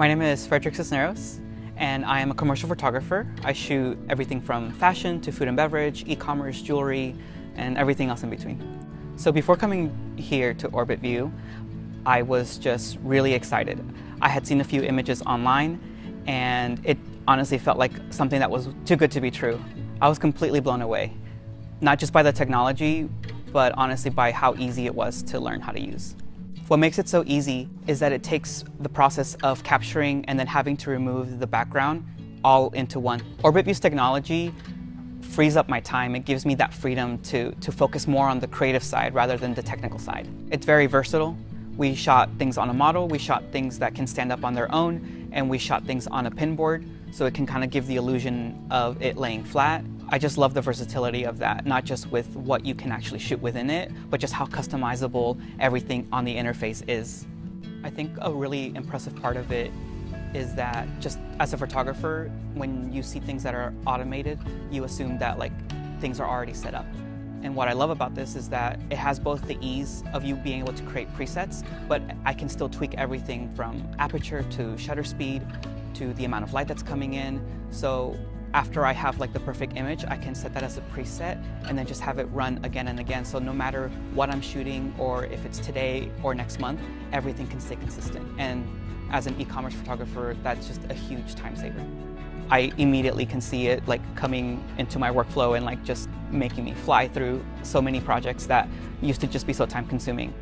My name is Frederick Cisneros, and I am a commercial photographer. I shoot everything from fashion to food and beverage, e-commerce, jewelry, and everything else in between. So before coming here to Orbit View, I was just really excited. I had seen a few images online, and it honestly felt like something that was too good to be true. I was completely blown away, not just by the technology, but honestly by how easy it was to learn how to use. What makes it so easy is that it takes the process of capturing and then having to remove the background all into one. Orbit View's technology frees up my time. It gives me that freedom to focus more on the creative side rather than the technical side. It's very versatile. We shot things on a model, we shot things that can stand up on their own, and we shot things on a pinboard, so it can kind of give the illusion of it laying flat. I just love the versatility of that, not just with what you can actually shoot within it, but just how customizable everything on the interface is. I think a really impressive part of it is that just as a photographer, when you see things that are automated, you assume that things are already set up. And what I love about this is that it has both the ease of you being able to create presets, but I can still tweak everything from aperture to shutter speed to the amount of light that's coming in. So after I have the perfect image, I can set that as a preset and then just have it run again and again. So no matter what I'm shooting or if it's today or next month, everything can stay consistent. And as an e-commerce photographer, that's just a huge time saver. I immediately can see it coming into my workflow and just making me fly through so many projects that used to just be so time consuming.